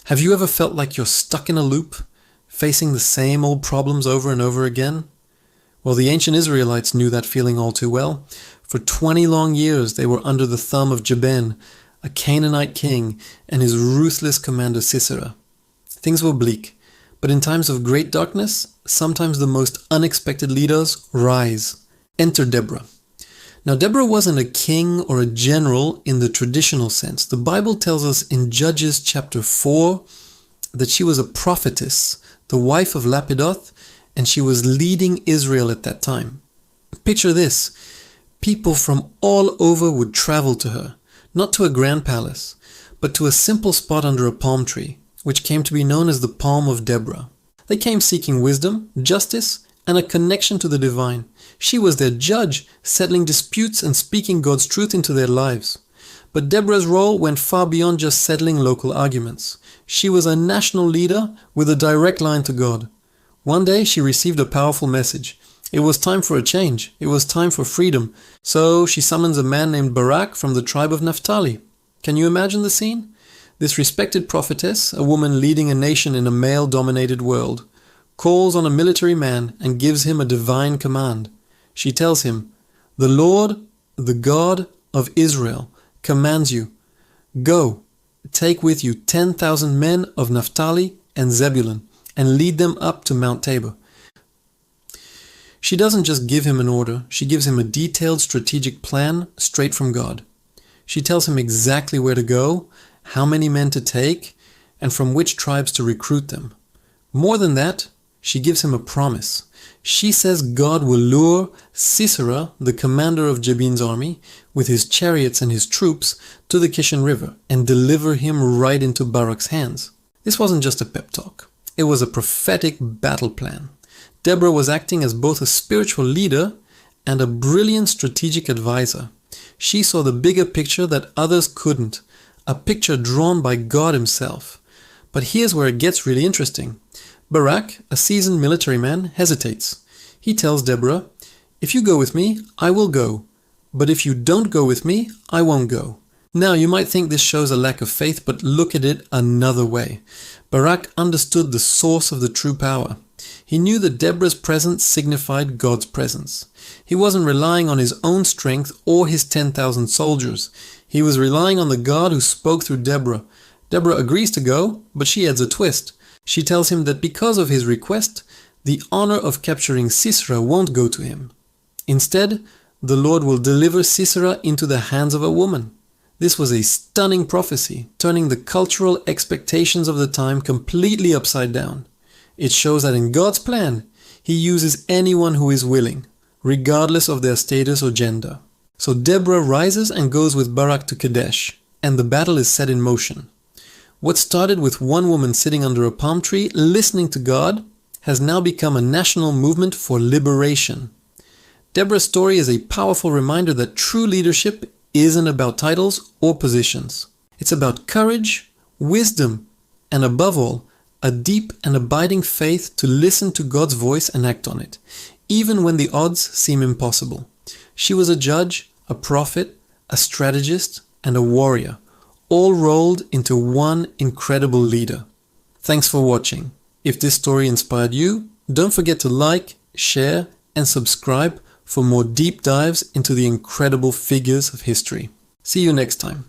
Have you ever felt like you're stuck in a loop, facing the same old problems over and over again? Well, the ancient Israelites knew that feeling all too well. For 20 long years, they were under the thumb of Jabin, a Canaanite king, and his ruthless commander Sisera. Things were bleak, but in times of great darkness, sometimes the most unexpected leaders rise. Enter Deborah. Now, Deborah wasn't a king or a general in the traditional sense. The Bible tells us in Judges chapter 4 that she was a prophetess, the wife of Lappidoth, and she was leading Israel at that time. Picture this. People from all over would travel to her, not to a grand palace, but to a simple spot under a palm tree, which came to be known as the Palm of Deborah. They came seeking wisdom, justice, and a connection to the divine. She was their judge, settling disputes and speaking God's truth into their lives. But Deborah's role went far beyond just settling local arguments. She was a national leader with a direct line to God. One day she received a powerful message. It was time for a change. It was time for freedom. So she summons a man named Barak from the tribe of Naphtali. Can you imagine the scene? This respected prophetess, a woman leading a nation in a male-dominated world, calls on a military man and gives him a divine command. She tells him, "The Lord, the God of Israel, commands you, go, take with you 10,000 men of Naphtali and Zebulun, and lead them up to Mount Tabor." She doesn't just give him an order, she gives him a detailed strategic plan straight from God. She tells him exactly where to go, how many men to take, and from which tribes to recruit them. More than that, she gives him a promise. She says God will lure Sisera, the commander of Jabin's army, with his chariots and his troops to the Kishon River and deliver him right into Barak's hands. This wasn't just a pep talk. It was a prophetic battle plan. Deborah was acting as both a spiritual leader and a brilliant strategic advisor. She saw the bigger picture that others couldn't, a picture drawn by God himself. But here's where it gets really interesting. Barak, a seasoned military man, hesitates. He tells Deborah, "If you go with me, I will go. But if you don't go with me, I won't go." Now, you might think this shows a lack of faith, but look at it another way. Barak understood the source of the true power. He knew that Deborah's presence signified God's presence. He wasn't relying on his own strength or his 10,000 soldiers. He was relying on the God who spoke through Deborah. Deborah agrees to go, but she adds a twist. She tells him that because of his request, the honor of capturing Sisera won't go to him. Instead, the Lord will deliver Sisera into the hands of a woman. This was a stunning prophecy, turning the cultural expectations of the time completely upside down. It shows that in God's plan, He uses anyone who is willing, regardless of their status or gender. So Deborah rises and goes with Barak to Kadesh, and the battle is set in motion. What started with one woman sitting under a palm tree listening to God has now become a national movement for liberation. Deborah's story is a powerful reminder that true leadership isn't about titles or positions. It's about courage, wisdom, and above all, a deep and abiding faith to listen to God's voice and act on it, even when the odds seem impossible. She was a judge, a prophet, a strategist, and a warrior, all rolled into one incredible leader. Thanks for watching. If this story inspired you, don't forget to like, share, and subscribe for more deep dives into the incredible figures of history. See you next time.